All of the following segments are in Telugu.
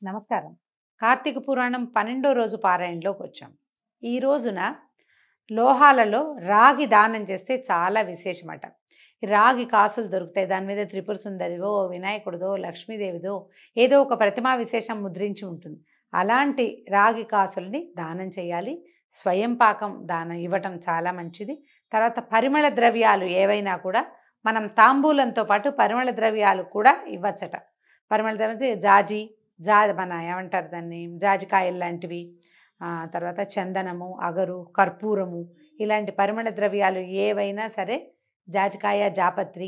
నమస్కారం. కార్తీక పురాణం 12వ రోజు పారాయణలోకి వచ్చాం. ఈ రోజున లోహాలలో రాగి దానం చేస్తే చాలా విశేషమట. రాగి కాసులు దొరుకుతాయి. దాని మీద త్రిపుర సుందరిదో, వినాయకుడిదో, లక్ష్మీదేవిదో ఏదో ఒక ప్రతిమా విశేషం ముద్రించి ఉంటుంది. అలాంటి రాగి కాసుల్ని దానం చేయాలి. స్వయం పాకం దానం ఇవ్వటం చాలా మంచిది. తర్వాత పరిమళ ద్రవ్యాలు ఏవైనా కూడా మనం తాంబూలంతో పాటు పరిమళ ద్రవ్యాలు కూడా ఇవ్వచ్చట. పరిమళ ద్రవ్యం మన ఏమంటారు దాన్ని, జాజికాయలు లాంటివి, తర్వాత చందనము, అగరు, కర్పూరము, ఇలాంటి పరిమళ ద్రవ్యాలు ఏవైనా సరే, జాజికాయ, జాపత్రి,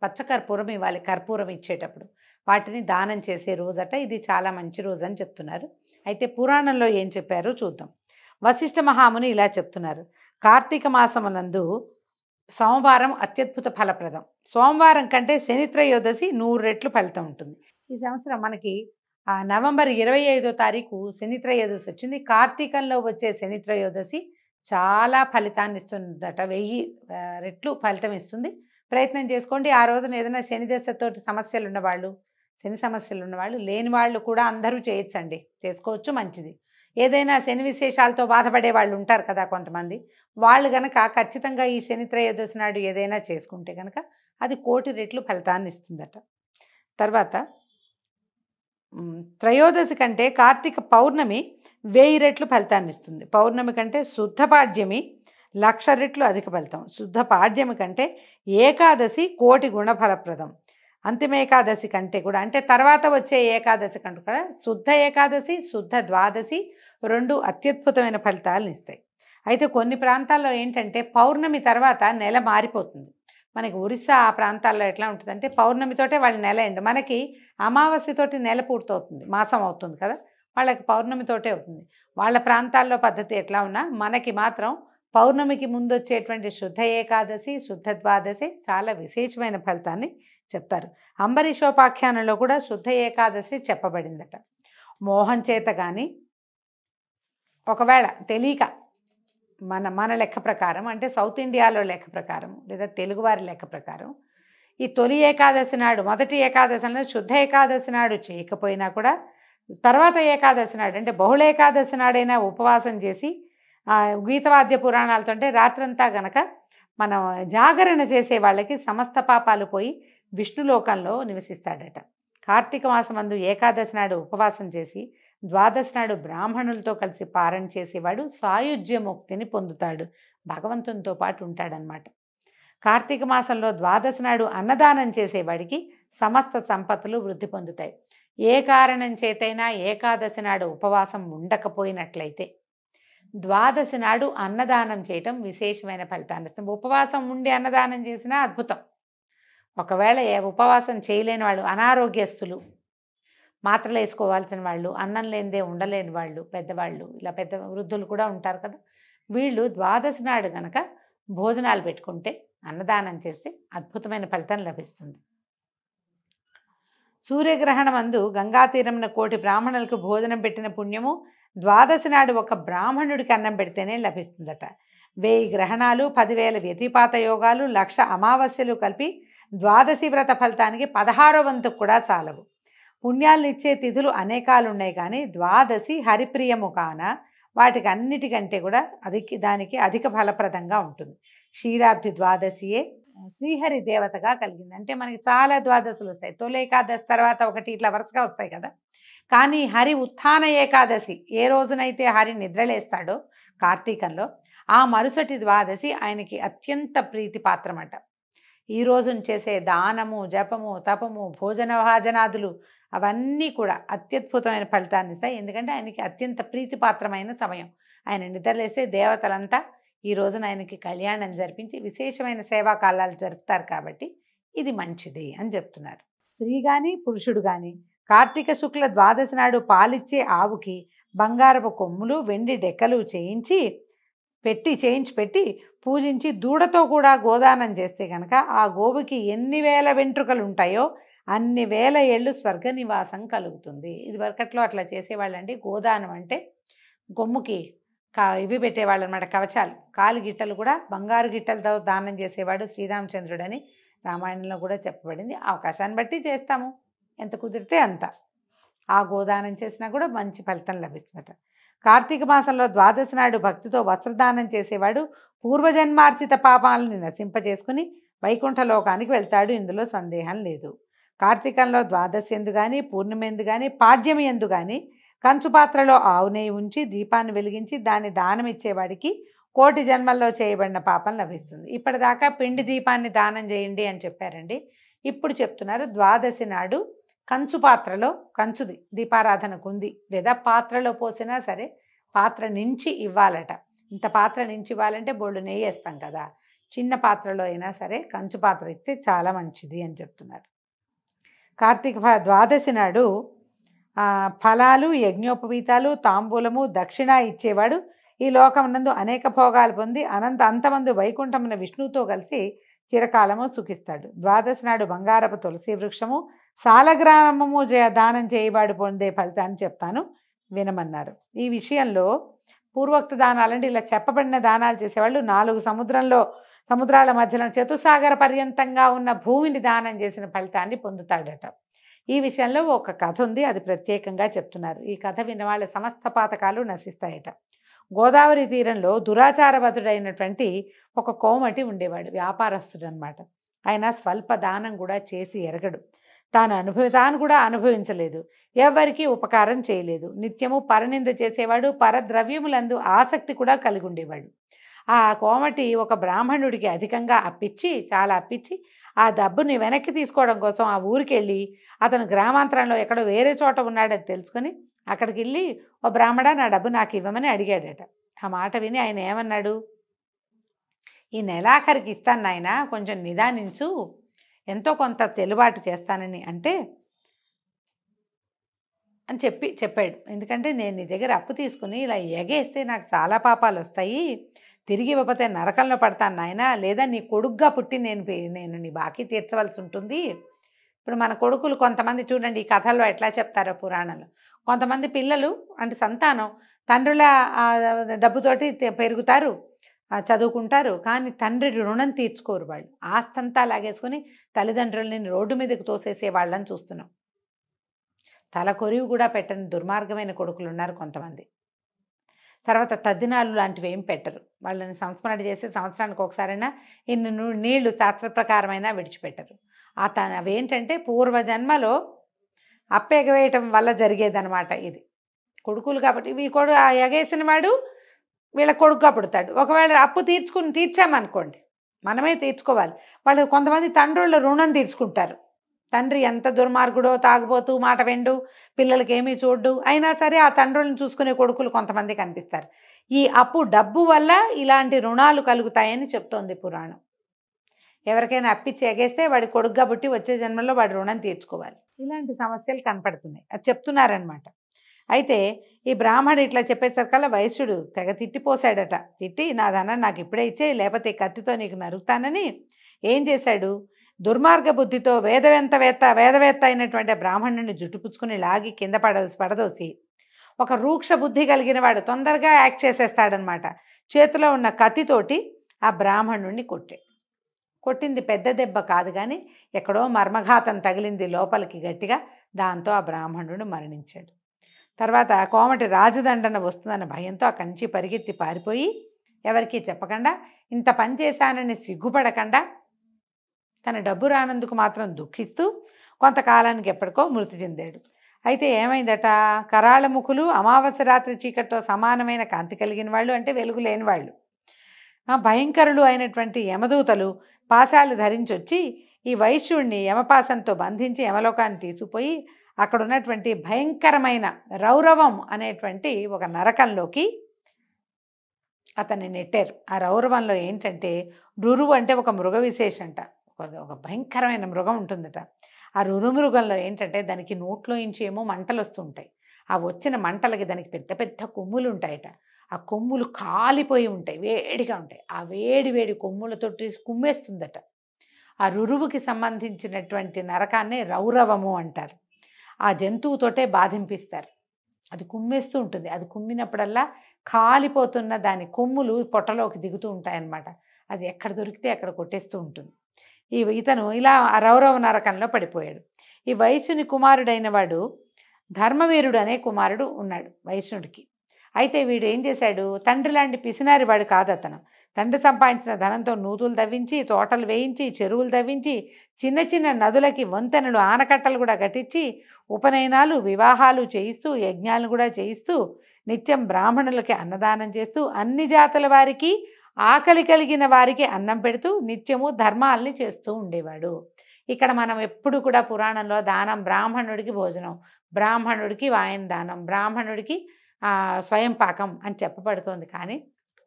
పచ్చకర్పూరం ఇవ్వాలి కర్పూరం ఇచ్చేటప్పుడు. వాటిని దానం చేసే రోజట. ఇది చాలా మంచి రోజు అని చెప్తున్నారు. అయితే పురాణంలో ఏం చెప్పారో చూద్దాం. వశిష్ఠ మహాముని ఇలా చెప్తున్నారు. కార్తీక మాసమునందు సోమవారం అత్యద్భుత ఫలప్రదం. సోమవారం కంటే శనిత్రయోదశి 100 రెట్లు ఫలితం ఉంటుంది. ఈ సంవత్సరం మనకి నవంబర్ 25వ తారీఖు శనిత్రయోదశి వచ్చింది. కార్తీకంలో వచ్చే శనిత్రయోదశి చాలా ఫలితాన్ని ఇస్తుందట. 1000 రెట్లు ఫలితం ఇస్తుంది. ప్రయత్నం చేసుకోండి. ఆ రోజున ఏదైనా శని దశతోటి సమస్యలు ఉన్నవాళ్ళు, శని సమస్యలు ఉన్నవాళ్ళు, లేని వాళ్ళు కూడా అందరూ చేయొచ్చండి, చేసుకోవచ్చు, మంచిది. ఏదైనా శని విశేషాలతో బాధపడే వాళ్ళు ఉంటారు కదా కొంతమంది, వాళ్ళు కనుక ఖచ్చితంగా ఈ శనిత్రయోదశి నాడు ఏదైనా చేసుకుంటే కనుక అది 1,000,000 రెట్లు ఫలితాన్ని ఇస్తుందట. తర్వాత త్రయోదశి కంటే కార్తీక పౌర్ణమి 1000 రెట్లు ఫలితాన్ని ఇస్తుంది. పౌర్ణమి కంటే శుద్ధ పాడ్యమి 1,00,000 రెట్లు అధిక ఫలితం. శుద్ధ పాడ్యమి కంటే ఏకాదశి 1,000,000 గుణ ఫలప్రదం. అంతిమ ఏకాదశి కంటే కూడా, అంటే తర్వాత వచ్చే ఏకాదశి కంటే కూడా శుద్ధ ఏకాదశి, శుద్ధ ద్వాదశి 2 అత్యద్భుతమైన ఫలితాలను ఇస్తాయి. అయితే కొన్ని ప్రాంతాల్లో ఏంటంటే పౌర్ణమి తర్వాత నెల మారిపోతుంది. మనకి ఒరిస్సా ఆ ప్రాంతాల్లో ఎట్లా ఉంటుందంటే పౌర్ణమితోటే వాళ్ళ నెల ఎండ్. మనకి అమావాస్యతోటి నెల పూర్తవుతుంది, మాసం అవుతుంది కదా, వాళ్ళకి పౌర్ణమితోటే అవుతుంది. వాళ్ళ ప్రాంతాల్లో పద్ధతి ఎట్లా ఉన్నా మనకి మాత్రం పౌర్ణమికి ముందు వచ్చేటువంటి శుద్ధ ఏకాదశి, శుద్ధ ద్వాదశి చాలా విశేషమైన ఫలితాన్ని చెప్తారు. అంబరీషోపాఖ్యానంలో కూడా శుద్ధ ఏకాదశి చెప్పబడిందట. మోహం చేత కానీ, ఒకవేళ తెలియక మన లెక్క ప్రకారం, అంటే సౌత్ ఇండియాలో లెక్క ప్రకారం లేదా తెలుగువారి లెక్క ప్రకారం, ఈ తొలి ఏకాదశి నాడు, మొదటి ఏకాదశి నాడు శుద్ధ ఏకాదశి నాడు చేయకపోయినా కూడా తర్వాత ఏకాదశి నాడు, అంటే బహుళ ఏకాదశి నాడైనా ఉపవాసం చేసి గీతవాద్య పురాణాలతో అంటే రాత్రంతా గనక మనం జాగరణ చేసే వాళ్ళకి సమస్త పాపాలు పోయి విష్ణులోకంలో నివసిస్తాడట. కార్తీక మాసమందు ఏకాదశి నాడు ఉపవాసం చేసి ద్వాదశి నాడు బ్రాహ్మణులతో కలిసి పారణ చేసేవాడు సాయుజ్యముక్తిని పొందుతాడు, భగవంతునితో పాటు ఉంటాడనమాట. కార్తీక మాసంలో ద్వాదశి నాడు అన్నదానం చేసేవాడికి సమస్త సంపత్తులు వృద్ధి పొందుతాయి. ఏ కారణం చేతైనా ఏకాదశి నాడు ఉపవాసం ఉండకపోయినట్లయితే ద్వాదశి నాడు అన్నదానం చేయటం విశేషమైన ఫలితాన్ని ఇస్తుంది. ఉపవాసం ఉండి అన్నదానం చేసినా అద్భుతం. ఒకవేళ ఉపవాసం చేయలేని వాళ్ళు, అనారోగ్యస్తులు, మాత్రలు వేసుకోవాల్సిన వాళ్ళు, అన్నం లేనిదే ఉండలేని వాళ్ళు, పెద్దవాళ్ళు, ఇలా పెద్ద వృద్ధులు కూడా ఉంటారు కదా, వీళ్ళు ద్వాదశి నాడు కనుక భోజనాలు పెట్టుకుంటే, అన్నదానం చేస్తే అద్భుతమైన ఫలితం లభిస్తుంది. సూర్యగ్రహణం అందు గంగా తీరంన 1,000,000 బ్రాహ్మణులకు భోజనం పెట్టిన పుణ్యము ద్వాదశి నాడు ఒక బ్రాహ్మణుడికి అన్నం పెడితేనే లభిస్తుందట. 1000 గ్రహణాలు, 10,000 వ్యతిపాత యోగాలు, 1,00,000 అమావాస్యలు కలిపి ద్వాదశి వ్రత ఫలితానికి 16వ వంతుకు కూడా చాలవు. పుణ్యాలను ఇచ్చే తిథులు అనేకాలు ఉన్నాయి, కానీ ద్వాదశి హరిప్రియము కాన వాటికి అన్నిటికంటే కూడా దానికి అధిక ఫలప్రదంగా ఉంటుంది. క్షీరాబ్ది ద్వాదశియే శ్రీహరి దేవతగా కలిగింది. అంటే మనకి చాలా ద్వాదశులు వస్తాయి. తొలి ఏకాదశి తర్వాత ఒకటి, ఇట్లా వరుసగా వస్తాయి కదా, కానీ హరి ఉత్థాన ఏకాదశి ఏ రోజునైతే హరి నిద్రలేస్తాడో కార్తీకంలో, ఆ మరుసటి ద్వాదశి ఆయనకి అత్యంత ప్రీతిపాత్రమట. ఈ రోజున చేసే దానము, జపము, తపము, భోజన భాజనాదులు అవన్నీ కూడా అత్యద్భుతమైన ఫలితాన్ని ఇస్తాయి. ఎందుకంటే ఆయనకి అత్యంత ప్రీతిపాత్రమైన సమయం. ఆయన నిద్రలేస్తే దేవతలంతా ఈ రోజున ఆయనకి కళ్యాణం జరిపించి విశేషమైన సేవా కాలాలు జరుపుతారు. కాబట్టి ఇది మంచిది అని చెప్తున్నారు. స్త్రీ కానీ పురుషుడు కానీ కార్తీక శుక్ల ద్వాదశి నాడు పాలిచ్చే ఆవుకి బంగారపు కొమ్ములు, వెండి డెక్కలు చేయించి పెట్టి పూజించి దూడతో కూడా గోదానం చేస్తే కనుక ఆ గోవుకి ఎన్ని వేల వెంట్రుకలు ఉంటాయో అన్ని వేల ఏళ్ళు స్వర్గ నివాసం కలుగుతుంది. ఇది వరకట్లో అట్లా చేసేవాళ్ళండి. గోదానం అంటే కొమ్ముకి ఇవి పెట్టేవాళ్ళు అనమాట, కవచాలు, కాలు గిట్టలు కూడా బంగారు గిట్టలతో దానం చేసేవాడు శ్రీరామచంద్రుడని రామాయణంలో కూడా చెప్పబడింది. అవకాశాన్ని బట్టి చేస్తాము, ఎంత కుదిరితే అంత. ఆ గోదానం చేసినా కూడా మంచి ఫలితం లభిస్తుందట. కార్తీక మాసంలో ద్వాదశి నాడు భక్తితో వస్త్రదానం చేసేవాడు పూర్వజన్మార్జిత పాపాలని నశింపజేసుకుని వైకుంఠ లోకానికి వెళ్తాడు. ఇందులో సందేహం లేదు. కార్తీకంలో ద్వాదశి ఎందు కానీ, పూర్ణిమ ఎందు కానీ, పాడ్యమి ఎందు కానీ కంచు పాత్రలో ఆవు నెయ్యి ఉంచి దీపాన్ని వెలిగించి దాన్ని దానం ఇచ్చేవాడికి కోటి జన్మల్లో చేయబడిన పాపం లభిస్తుంది. ఇప్పటిదాకా పిండి దీపాన్ని దానం చేయండి అని చెప్పారండి. ఇప్పుడు చెప్తున్నారు ద్వాదశి నాడు కంచు పాత్రలో, కంచుది దీపారాధనకు ఉంది, లేదా పాత్రలో పోసినా సరే పాత్ర నుంచి ఇవ్వాలట. ఇంత పాత్ర నుంచి ఇవ్వాలంటే బోళ్ళు నెయ్యి వేస్తాం కదా, చిన్న పాత్రలో అయినా సరే కంచు పాత్ర ఇస్తే చాలా మంచిది అని చెప్తున్నారు. కార్తీక ద్వాదశి నాడు ఫలాలు, యజ్ఞోపవీతాలు, తాంబూలము, దక్షిణ ఇచ్చేవాడు ఈ లోకమునందు అనేక భోగాలు పొంది అంతమంది వైకుంఠమున విష్ణువుతో కలిసి చిరకాలము సుఖిస్తాడు. ద్వాదశి నాడు బంగారపు తులసి వృక్షము, సాలగ్రామము దానం చేయవాడు పొందే ఫలితాన్ని చెప్తాను వినమన్నారు. ఈ విషయంలో పూర్వోక్త దానాలంటే ఇలా చెప్పబడిన దానాలు చేసేవాళ్ళు 4 సముద్రాల మధ్యలో చతుసాగర పర్యంతంగా ఉన్న భూమిని దానం చేసిన ఫలితాన్ని పొందుతాడట. ఈ విషయంలో ఒక కథ ఉంది, అది ప్రత్యేకంగా చెప్తున్నారు. ఈ కథ విన్నవాళ్ళ సమస్త పాతకాలు నశిస్తాయట. గోదావరి తీరంలో దురాచారవతుడైనటువంటి ఒక కోమటి ఉండేవాడు, వ్యాపారస్తుడు అనమాట. ఆయన స్వల్ప దానం కూడా చేసి ఎరగడు. తాను కూడా అనుభవించలేదు, ఎవరికి ఉపకారం చేయలేదు. నిత్యము పరనింద చేసేవాడు, పరద్రవ్యములందు ఆసక్తి కూడా కలిగి ఉండేవాడు. ఆ కోమటి ఒక బ్రాహ్మణుడికి అధికంగా చాలా అప్పించి ఆ డబ్బుని వెనక్కి తీసుకోవడం కోసం ఆ ఊరికి వెళ్ళి అతను గ్రామాంతరంలో ఎక్కడో వేరే చోట ఉన్నాడని తెలుసుకొని అక్కడికి వెళ్ళి, ఓ బ్రాహ్మణ నా డబ్బు నాకు ఇవ్వమని అడిగాడట. ఆ మాట విని ఆయన ఏమన్నాడు, ఈ నెలాఖరికి ఇస్తాను నాయన, కొంచెం నిదానించు, ఎంతో కొంత చెల్లుబాటు చేస్తానని అంటే అని చెప్పాడు. ఎందుకంటే నేను నీ దగ్గర అప్పు తీసుకుని ఇలా ఎగేస్తే నాకు చాలా పాపాలు వస్తాయి, తిరిగి ఇవ్వకపోతే నరకంలో పడతాను నాయన, లేదా నీ కొడుగ్గా పుట్టి నేను నీ బాకీ తీర్చవలసి ఉంటుంది. ఇప్పుడు మన కొడుకులు కొంతమంది చూడండి, ఈ కథల్లో ఎట్లా చెప్తారో పురాణంలో, కొంతమంది పిల్లలు అంటే సంతానం తండ్రుల డబ్బుతోటి పెరుగుతారు, చదువుకుంటారు, కానీ తండ్రి రుణం తీర్చుకోరు. వాళ్ళు ఆస్తంతా లాగేసుకొని తల్లిదండ్రులని రోడ్డు మీదకి తోసేసే వాళ్ళని చూస్తున్నాం. తల కొరివి కూడా పెట్టని దుర్మార్గమైన కొడుకులు ఉన్నారు కొంతమంది. తర్వాత తద్దినాలు లాంటివి ఏం పెట్టరు, వాళ్ళని సంస్మరణ చేసి సంవత్సరానికి ఒకసారైనా ఇన్ని నీళ్లు శాస్త్ర ప్రకారమైనా విడిచిపెట్టరు. అవేంటంటే పూర్వజన్మలో అప్పెగవేయటం వల్ల జరిగేదనమాట. ఇది కొడుకులు కాబట్టి ఎగేసిన వాడు వీళ్ళ కొడుకుగా పుడతాడు. ఒకవేళ అప్పు తీర్చామనుకోండి, మనమే తీర్చుకోవాలి. వాళ్ళు కొంతమంది తండ్రుల రుణం తీర్చుకుంటారు. తండ్రి ఎంత దుర్మార్గుడో, తాగుబోతూ, మాట వెండు, పిల్లలకి ఏమీ చూడ్డు, అయినా సరే ఆ తండ్రులను చూసుకునే కొడుకులు కొంతమంది కనిపిస్తారు. ఈ డబ్బు వల్ల ఇలాంటి రుణాలు కలుగుతాయని చెప్తోంది పురాణం. ఎవరికైనా అప్పిచ్చి ఎగేస్తే వాడి కొడుకుగా పుట్టి వచ్చే జన్మలో వాడి రుణం తీర్చుకోవాలి. ఇలాంటి సమస్యలు కనపడుతున్నాయి, అది చెప్తున్నారనమాట. అయితే ఈ బ్రాహ్మడు ఇట్లా చెప్పేసరికల్లా వైశ్యుడు తెగ తిట్టిపోసాడట. తిట్టి నా ధనాన్ని నాకు ఇప్పుడే ఇచ్చే, లేకపోతే కత్తితో నీకు నరుకుతానని ఏం చేశాడు, దుర్మార్గ బుద్ధితో వేదవేత్త అయినటువంటి బ్రాహ్మణుని జుట్టుపుచ్చుకుని లాగి కింద పడదోసి ఒక రూక్ష బుద్ధి కలిగిన వాడు తొందరగా యాక్ట్ చేసేస్తాడనమాట. చేతిలో ఉన్న కత్తితోటి ఆ బ్రాహ్మణుడిని కొట్టింది పెద్ద దెబ్బ కాదు, కానీ ఎక్కడో మర్మఘాతం తగిలింది లోపలికి గట్టిగా. దాంతో ఆ బ్రాహ్మణుడు మరణించాడు. తర్వాత కోమటి రాజదండన వస్తుందన్న భయంతో అక్కడి నుంచి పరిగెత్తి పారిపోయి ఎవరికీ చెప్పకుండా, ఇంత పని చేశానని సిగ్గుపడకుండా, తన డబ్బు రానందుకు మాత్రం దుఃఖిస్తూ కొంతకాలానికి ఎప్పటికో మృతి చెందాడు. అయితే ఏమైందట, కరాళ ముఖులు అమావాస్య రాత్రి చీకటితో సమానమైన కాంతి కలిగిన వాళ్ళు, అంటే వెలుగు లేని వాళ్ళు, భయంకరులు అయినటువంటి యమదూతలు పాశాలు ధరించి వచ్చి ఈ వైశ్యుడిని యమపాసంతో బంధించి యమలోకాన్ని తీసుకుపోయి అక్కడ ఉన్నటువంటి భయంకరమైన రౌరవం అనేటువంటి ఒక నరకంలోకి అతన్ని నెట్టారు. ఆ రౌరవంలో ఏంటంటే, రురువు అంటే ఒక మృగ విశేషంట, ఒక భయంకరమైన మృగం ఉంటుందట. ఆ రురుమృగంలో ఏంటంటే దానికి నోట్లోంచి ఏమో మంటలు వస్తుంటాయి. ఆ వచ్చిన మంటలకి దానికి పెద్ద పెద్ద కొమ్ములు ఉంటాయట. ఆ కొమ్ములు కాలిపోయి ఉంటాయి, వేడిగా ఉంటాయి. ఆ వేడి కొమ్ములతోటి కుమ్మేస్తుందట. ఆ రురువుకి సంబంధించినటువంటి నరకాన్నే రౌరవము అంటారు. ఆ జంతువుతోటే బాధింపిస్తారు. అది కుమ్మేస్తూ ఉంటుంది. అది కుమ్మినప్పుడల్లా కాలిపోతున్న దాని కొమ్ములు పొట్టలోకి దిగుతూ ఉంటాయన్నమాట. అది ఎక్కడ దొరికితే అక్కడ కొట్టేస్తూ ఉంటుంది. ఇతను ఇలా ఆ రౌరవ నరకంలో పడిపోయాడు. ఈ వైశ్యుని కుమారుడైన వాడు ధర్మవీరుడు అనే కుమారుడు ఉన్నాడు వైష్ణుడికి. అయితే వీడు ఏం చేశాడు, తండ్రి లాంటి పిసినారి వాడు కాదు అతను. తండ్రి సంపాదించిన ధనంతో నూతులు తవ్వించి, తోటలు వేయించి, చెరువులు తవ్వించి, చిన్న చిన్న నదులకి వంతెనలు, ఆనకట్టలు కూడా కట్టించి, ఉపనయనాలు, వివాహాలు చేయిస్తూ, యజ్ఞాలను కూడా చేయిస్తూ, నిత్యం బ్రాహ్మణులకి అన్నదానం చేస్తూ, అన్ని జాతుల వారికి, ఆకలి కలిగిన వారికి అన్నం పెడుతూ, నిత్యము ధర్మాల్ని చేస్తూ ఉండేవాడు. ఇక్కడ మనం ఎప్పుడు కూడా పురాణంలో దానం, బ్రాహ్మణుడికి భోజనం, బ్రాహ్మణుడికి వాయన దానం, బ్రాహ్మణుడికి స్వయం పాకం అని చెప్పబడుతోంది. కానీ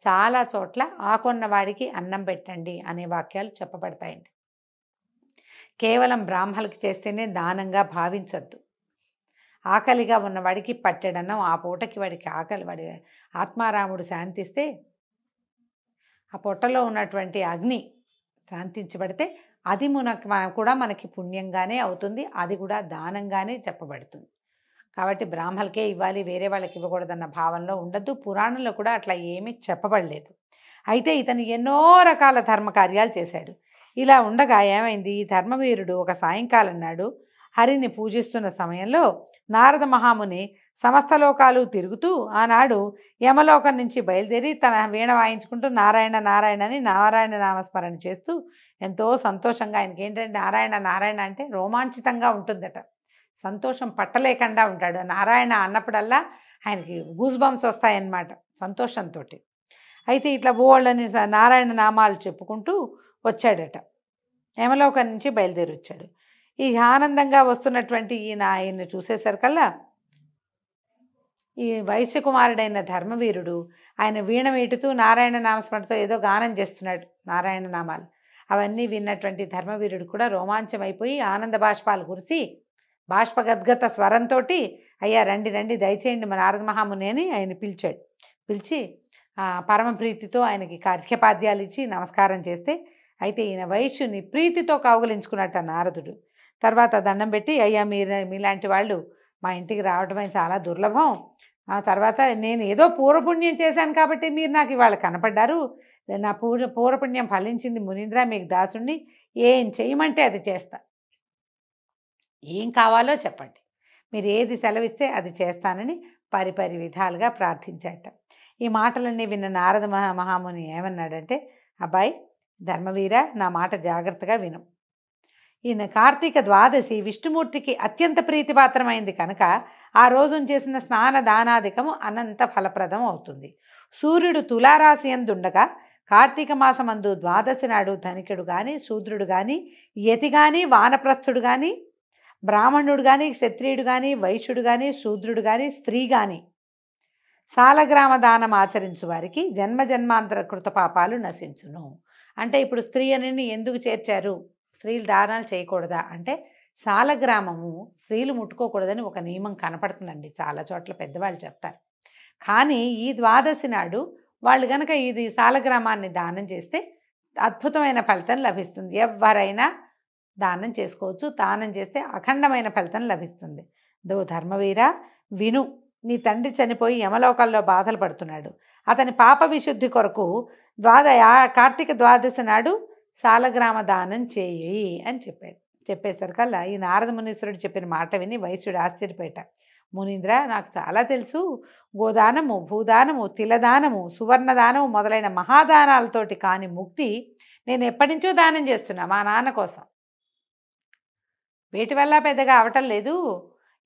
చాలా చోట్ల ఆకొన్న వాడికి అన్నం పెట్టండి అనే వాక్యాలు చెప్పబడతాయండి. కేవలం బ్రాహ్మణులకి చేస్తేనే దానంగా భావించద్దు. ఆకలిగా ఉన్నవాడికి పట్టెడన్నం, ఆ పూటకి వాడికి ఆకలి, వాడి ఆత్మారాముడు శాంతిస్తే, ఆ పొట్టలో ఉన్నటువంటి అగ్ని శాంతించబడితే అది కూడా మనకి పుణ్యంగానే అవుతుంది. అది కూడా దానంగానే చెప్పబడుతుంది. కాబట్టి బ్రాహ్మణులకే ఇవ్వాలి, వేరే వాళ్ళకి ఇవ్వకూడదన్న భావనలో ఉండద్దు. పురాణంలో కూడా అట్లా ఏమీ చెప్పబడలేదు. అయితే ఇతను ఎన్నో రకాల ధర్మకార్యాలు చేశాడు. ఇలా ఉండగా ఏమైంది, ధర్మవీరుడు ఒక సాయంకాలం నాడు హరిని పూజిస్తున్న సమయంలో నారద మహాముని సమస్త లోకాలు తిరుగుతూ ఆనాడు యమలోకం నుంచి బయలుదేరి తన వీణ వాయించుకుంటూ నారాయణ నారాయణ అని నారాయణ నామస్మరణ చేస్తూ ఎంతో సంతోషంగా, ఆయనకి ఏంటంటే నారాయణ నారాయణ అంటే రోమాంచితంగా ఉంటుందట, సంతోషం పట్టలేకుండా ఉంటాడు. నారాయణ అన్నప్పుడల్లా ఆయనకి గూస్ బంప్స్ వస్తాయన్నమాట సంతోషంతో. అయితే ఇట్లా బోళ్ళని నారాయణ నామాలు చెప్పుకుంటూ వచ్చాడట, యమలోకం నుంచి బయలుదేరి వచ్చాడు. ఈ ఆనందంగా వస్తున్నటువంటి ఆయన్ని చూసేసరికల్లా ఈ వైశ్యకుమారుడైన ధర్మవీరుడు ఆయన వీణ మీటుతూ నారాయణ నామస్మరణతో ఏదో గానం చేస్తున్నాడు, నారాయణ నామాలు. అవన్నీ విన్నటువంటి ధర్మవీరుడు కూడా రోమాంచమైపోయి ఆనంద బాష్పాలు కురిసి బాష్పగద్గత స్వరంతో, అయ్యా రండి రండి దయచేయండి మా నారద మహాముని అని ఆయన పిలిచాడు. పిలిచి పరమ ప్రీతితో ఆయనకి అర్ఘ్యపాద్యాలు ఇచ్చి నమస్కారం చేస్తే, అయితే ఈయన వైశ్యుని ప్రీతితో కౌగలించుకున్నట్ట నారదుడు. తర్వాత దండం పెట్టి, అయ్యా మీలాంటి వాళ్ళు మా ఇంటికి రావడమే చాలా దుర్లభం. ఆ తర్వాత నేను ఏదో పూర్వపుణ్యం చేశాను కాబట్టి మీరు నాకు ఇవాళ కనపడ్డారు. నా పూర్వపుణ్యం ఫలించింది మునీంద్ర, మీకు దాసుణ్ణి, ఏం చేయమంటే అది చేస్తా, ఏం కావాలో చెప్పండి, మీరు ఏది సెలవిస్తే అది చేస్తానని పరిపరి విధాలుగా ప్రార్థించాట. ఈ మాటలన్నీ విన్న నారద మహాముని ఏమన్నాడంటే, అబ్బాయి ధర్మవీర, నా మాట జాగ్రత్తగా విను. ఈయన కార్తీక ద్వాదశి విష్ణుమూర్తికి అత్యంత ప్రీతిపాత్రమైంది కనుక ఆ రోజున చేసిన స్నాన దానాధికము అనంత ఫలప్రదం అవుతుంది. సూర్యుడు తులారాశి యందుండగా కార్తీక మాసమందు ద్వాదశి నాడు ధనికుడు కానీ, శూద్రుడు కానీ, యతి కానీ, వానప్రస్థుడు కానీ, బ్రాహ్మణుడు కానీ, క్షత్రియుడు కానీ, వైశ్యుడు కానీ, శూద్రుడు కానీ, స్త్రీ కానీ సాలగ్రామ దానం ఆచరించు వారికి జన్మ జన్మాంతర కృతపాపాలు నశించును. అంటే ఇప్పుడు స్త్రీ అని ఎందుకు చేర్చారు, స్త్రీలు దానాలు చేయకూడదా అంటే, సాలగ్రామము స్త్రీలు ముట్టుకోకూడదని ఒక నియమం కనపడుతుందండి, చాలా చోట్ల పెద్దవాళ్ళు చెప్తారు. కానీ ఈ ద్వాదశి నాడు వాళ్ళు కనుక ఇది సాలగ్రామాన్ని దానం చేస్తే అద్భుతమైన ఫలితం లభిస్తుంది. ఎవరైనా దానం చేసుకోవచ్చు, దానం చేస్తే అఖండమైన ఫలితం లభిస్తుంది. ధర్మవీర విను, నీ తండ్రి చనిపోయి యమలోకాల్లో బాధలు పడుతున్నాడు, అతని పాప విశుద్ధి కొరకు కార్తీక ద్వాదశి నాడు సాలగ్రామ దానం చేయి అని చెప్పేసరికల్లా ఈ నారద మునీశ్వరుడు చెప్పిన మాట విని వైశ్యుడు ఆశ్చర్యపోయాట. మునీంద్ర, నాకు చాలా తెలుసు, గోదానము, భూదానము, తిలదానము, సువర్ణదానము మొదలైన మహాదానాలతోటి కాని ముక్తి నేను ఎప్పటి నుంచో దానం చేస్తున్నా మా నాన్న కోసం, వీటి వల్ల పెద్దగా అవటం లేదు.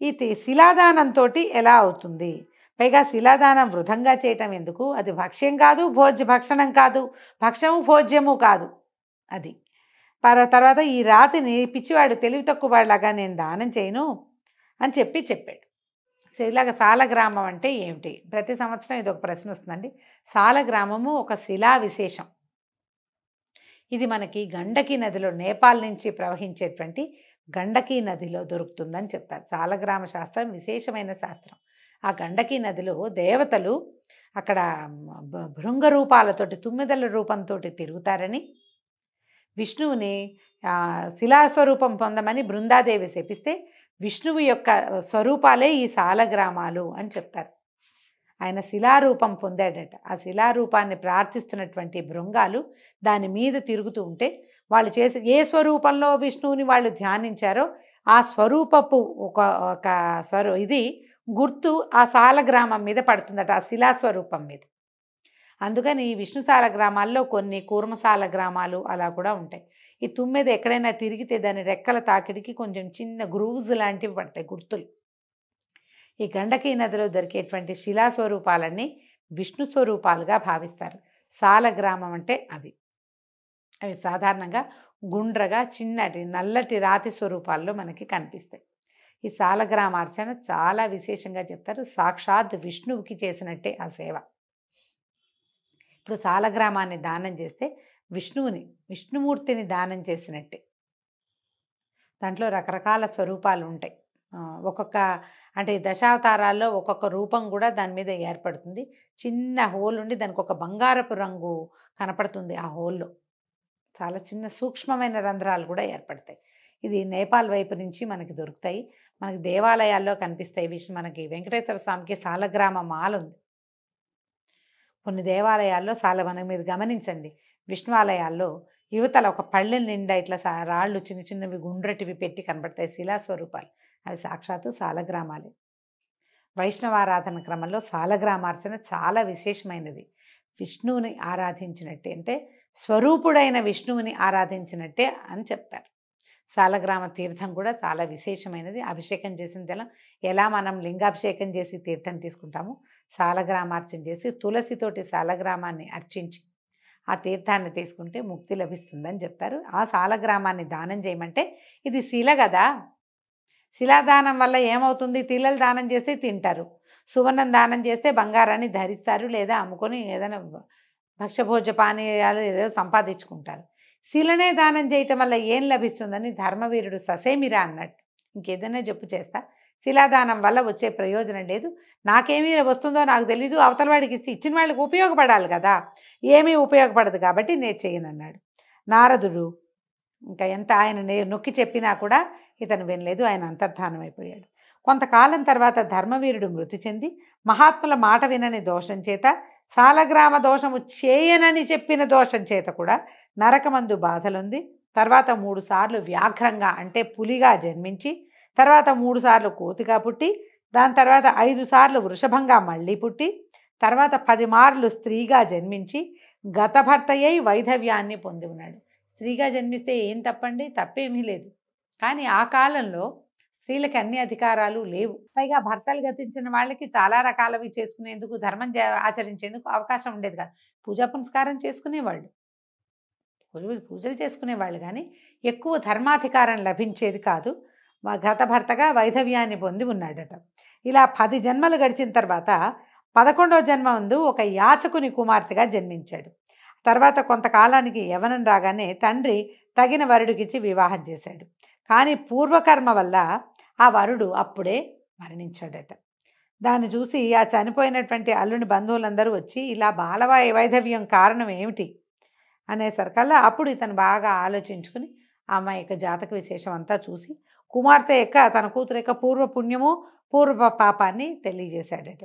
ఈ శిలాదానంతో ఎలా అవుతుంది, పైగా శిలాదానం వృధంగా చేయటం ఎందుకు, అది భక్ష్యం కాదు, భక్షణం కాదు, భక్షము భోజ్యము కాదు అది. తర్వాత ఈ రాతిని పిచ్చివాడు తెలివి తక్కువ వాడిలాగా నేను దానం చేయను అని చెప్పాడు. ఇలాగ సాలగ్రామం అంటే ఏమిటి, ప్రతి సంవత్సరం ఇది ఒక ప్రశ్న వస్తుందండి. సాలగ్రామము ఒక శిలా విశేషం. ఇది మనకి గండకీ నదిలో, నేపాల్ నుంచి ప్రవహించేటువంటి గండకీ నదిలో దొరుకుతుందని చెప్తారు. సాలగ్రామ శాస్త్రం విశేషమైన శాస్త్రం. ఆ గండకీ నదిలో దేవతలు అక్కడ భృంగ రూపాలతోటి, తుమ్మెదల రూపంతో తిరుగుతారని, విష్ణువుని శిలాస్వరూపం పొందమని బృందాదేవి శపిస్తే విష్ణువు యొక్క స్వరూపాలే ఈ సాలగ్రామాలు అని చెప్తారు. ఆయన శిలారూపం పొందాడట. ఆ శిలారూపాన్ని ప్రార్థిస్తున్నటువంటి భృంగాలు దాని మీద తిరుగుతూ ఉంటే వాళ్ళు చేసి ఏ స్వరూపంలో విష్ణువుని వాళ్ళు ధ్యానించారో ఆ స్వరూపపు ఒక ఒక ఇది గుర్తు ఆ సాలగ్రామం మీద పడుతుందట, ఆ శిలాస్వరూపం మీద. అందుకని ఈ విష్ణుసాల గ్రామాల్లో కొన్ని కూర్మసాల గ్రామాలు అలా కూడా ఉంటాయి. ఈ తుమ్మెద ఎక్కడైనా తిరిగితే దాని రెక్కల తాకిడికి కొంచెం చిన్న గ్రూవ్స్ లాంటివి పడతాయి, గుర్తులు. ఈ గండకీ నదిలో దొరికేటువంటి శిలాస్వరూపాలన్నీ విష్ణు స్వరూపాలుగా భావిస్తారు. సాలగ్రామం అంటే అవి సాధారణంగా గుండ్రగా చిన్నటి నల్లటి రాతి స్వరూపాల్లో మనకి కనిపిస్తాయి. ఈ సాలగ్రామార్చన చాలా విశేషంగా చెప్తారు. సాక్షాత్ విష్ణువుకి చేసినట్టే ఆ సేవ. ఇప్పుడు సాలగ్రామాన్ని దానం చేస్తే విష్ణుమూర్తిని దానం చేసినట్టే. దాంట్లో రకరకాల స్వరూపాలు ఉంటాయి. ఒక్కొక్క అంటే దశావతారాల్లో ఒక్కొక్క రూపం కూడా దాని మీద ఏర్పడుతుంది. చిన్న హోల్ ఉండి దానికి ఒక బంగారపు రంగు కనపడుతుంది. ఆ హోల్లో చాలా చిన్న సూక్ష్మమైన రంధ్రాలు కూడా ఏర్పడతాయి. ఇది నేపాల్ వైపు నుంచి మనకి దొరుకుతాయి. మనకి దేవాలయాల్లో కనిపిస్తాయి. మనకి వెంకటేశ్వర స్వామికి సాలగ్రామ మాల ఉంది. కొన్ని దేవాలయాల్లో మనకి మీరు గమనించండి, విష్ణు ఆలయాల్లో యువతల ఒక పళ్ళె నిండా ఇట్లా రాళ్ళు చిన్న చిన్నవి గుండ్రటివి పెట్టి కనబడతాయి, శిలాస్వరూపాలు. అవి సాక్షాత్తు సాలగ్రామాలే. వైష్ణవారాధన క్రమంలో సాలగ్రామార్చన చాలా విశేషమైనది. విష్ణువుని ఆరాధించినట్టే, అంటే స్వరూపుడైన విష్ణువుని ఆరాధించినట్టే అని చెప్తారు. సాలగ్రామ తీర్థం కూడా చాలా విశేషమైనది. అభిషేకం చేసిన ఎలా మనం లింగాభిషేకం చేసి తీర్థం తీసుకుంటామో, సాలగ్రామార్చన చేసి తులసితోటి సాలగ్రామాన్ని అర్చించి ఆ తీర్థాన్ని తీసుకుంటే ముక్తి లభిస్తుందని చెప్తారు. ఆ సాలగ్రామాన్ని దానం చేయమంటే, ఇది శిల కదా, శిలాదానం వల్ల ఏమవుతుంది? తిలలు దానం చేస్తే తింటారు, సువర్ణం దానం చేస్తే బంగారాన్ని ధరిస్తారు, లేదా అమ్ముకొని ఏదైనా భక్ష్యభోజ పానీయాలు ఏదో సంపాదించుకుంటారు. శిలనే దానం చేయటం వల్ల ఏం లభిస్తుందని ధర్మవీరుడు ససేమిరా అన్నట్టు. ఇంకేదైనా చెప్పు చేస్తా, శిలాదానం వల్ల వచ్చే ప్రయోజనం లేదు, నాకేమీ వస్తుందో నాకు తెలీదు, అవతల వాడికి ఇచ్చిన వాళ్ళకి ఉపయోగపడాలి కదా, ఏమీ ఉపయోగపడదు కాబట్టి నేను చేయనన్నాడు. నారదుడు ఇంకా ఎంత ఆయన నొక్కి చెప్పినా కూడా ఇతను వినలేదు, ఆయన అంతర్ధానం అయిపోయాడు. కొంతకాలం తర్వాత ధర్మవీరుడు మృతి చెంది మహాత్ముల మాట వినని దోషం చేత, సాలగ్రామ దోషము చేయనని చెప్పిన దోషం చేత కూడా నరకమందు బాధలుంది. తర్వాత 3 సార్లు వ్యాఘ్రంగా అంటే పులిగా జన్మించి, తర్వాత 3 సార్లు కోతిగా పుట్టి, దాని తర్వాత 5 సార్లు వృషభంగా మళ్ళీ పుట్టి, తర్వాత 10 మార్లు స్త్రీగా జన్మించి గతభర్తయ్యి వైధవ్యాన్ని పొంది ఉన్నాడు. స్త్రీగా జన్మిస్తే ఏం తప్పండి? తప్పేమీ లేదు. కానీ ఆ కాలంలో స్త్రీలకి అన్ని అధికారాలు లేవు. పైగా భర్తలు గతించిన వాళ్ళకి చాలా రకాలవి చేసుకునేందుకు, ధర్మం ఆచరించేందుకు అవకాశం ఉండేది కాదు. పూజా పునస్కారం చేసుకునేవాళ్ళు, పూజలు చేసుకునేవాళ్ళు, కానీ ఎక్కువ ధర్మాధికారం లభించేది కాదు. గత భర్తగా వైధవ్యాన్ని పొంది ఉన్నాడట. ఇలా 10 జన్మలు గడిచిన తర్వాత 11వ జన్మ ముందు ఒక యాచకుని కుమార్తెగా జన్మించాడు. తర్వాత కొంతకాలానికి యవనం రాగానే తండ్రి తగిన వరుడికిచ్చి వివాహం చేశాడు. కానీ పూర్వకర్మ వల్ల ఆ వరుడు అప్పుడే మరణించాడట. దాన్ని చూసి ఆ చనిపోయినటువంటి అల్లుని బంధువులందరూ వచ్చి ఇలా వైధవ్యం కారణం ఏమిటి అనేసరికల్లా అప్పుడు ఇతను బాగా ఆలోచించుకుని ఆ అమ్మాయి యొక్క జాతక విశేషం అంతా చూసి కుమార్తె యొక్క తన కూతురు యొక్క పూర్వ పుణ్యము పూర్వ పాపాన్ని తెలియజేశాడట.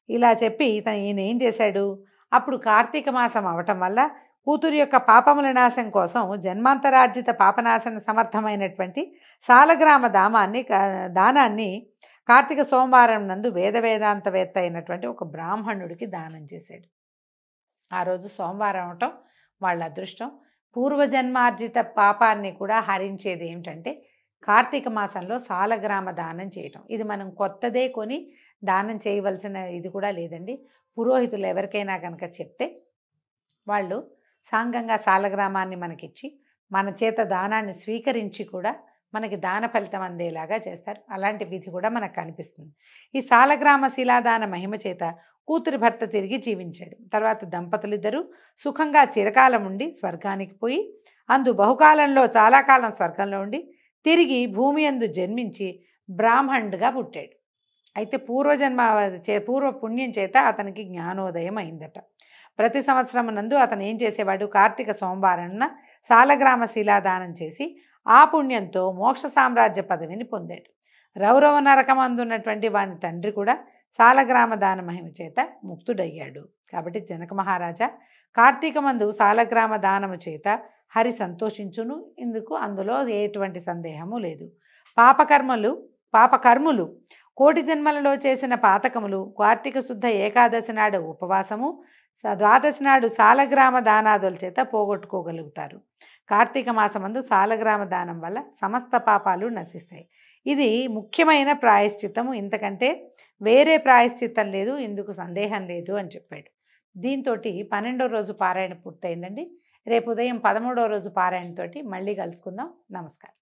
ఇలా చెప్పి ఈయన ఏం చేశాడు, అప్పుడు కార్తీక మాసం అవటం వల్ల కూతురు యొక్క పాపముల నాశం కోసం జన్మాంతరార్జిత పాపనాశన సమర్థమైనటువంటి సాలగ్రామ దానాన్ని కార్తీక సోమవారం నందు వేదాంతవేత్త అయినటువంటి ఒక బ్రాహ్మణుడికి దానం చేశాడు. ఆ రోజు సోమవారం అవటం వాళ్ళ అదృష్టం. పూర్వజన్మార్జిత పాపాన్ని కూడా హరించేది ఏమిటంటే కార్తీక మాసంలో సాలగ్రామ దానం చేయటం. ఇది మనం కొత్తదే కొని దానం చేయవలసిన ఇది కూడా లేదండి. పురోహితులు ఎవరికైనా కనుక చెప్తే వాళ్ళు సాంగంగా సాలగ్రామాన్ని మనకిచ్చి మన చేత దానాన్ని స్వీకరించి కూడా మనకి దాన ఫలితం అందేలాగా చేస్తారు. అలాంటి విధి కూడా మనకు కనిపిస్తుంది. ఈ సాలగ్రామ శిలాదాన మహిమ చేత కూతురి భర్త తిరిగి జీవించాడు. తర్వాత దంపతులిద్దరూ సుఖంగా చిరకాలం ఉండి స్వర్గానికి పోయి, అందు బహుకాలంలో చాలా కాలం స్వర్గంలో ఉండి తిరిగి భూమి యందు జన్మించి బ్రాహ్మణుడిగా పుట్టాడు. అయితే పూర్వ పుణ్యం చేత అతనికి జ్ఞానోదయం అయిందట. ప్రతి సంవత్సరం నందు అతను ఏం చేసేవాడు, కార్తీక సోమవారాన సాలగ్రామ శిలాదానం చేసి ఆ పుణ్యంతో మోక్ష సామ్రాజ్య పదవిని పొందాడు. రౌరవ నరకమందున్నటువంటి వాని తండ్రి కూడా సాలగ్రామ దాన మహిమ చేత ముక్తుడయ్యాడు. కాబట్టి జనక మహారాజా, కార్తీకమందు సాలగ్రామ దానము చేత హరి సంతోషించును, ఇందుకు అందులో ఎటువంటి సందేహము లేదు. పాపకర్ములు కోటి జన్మలలో చేసిన పాతకములు కార్తీక శుద్ధ ఏకాదశి నాడు ఉపవాసము ద్వాదశి నాడు సాలగ్రామ దానాదుల చేత పోగొట్టుకోగలుగుతారు. కార్తీక మాసమందు సాలగ్రామ దానం వల్ల సమస్త పాపాలు నశిస్తాయి. ఇది ముఖ్యమైన ప్రాయశ్చిత్తము, ఇంతకంటే వేరే ప్రాయశ్చిత్తం లేదు, ఇందుకు సందేహం లేదు అని చెప్పాడు. దీంతో 12వ రోజు పారాయణ పూర్తయిందండి. రేపు ఉదయం 13వ రోజు పారాయణతోటి మళ్ళీ కలుసుకుందాం. నమస్కారం.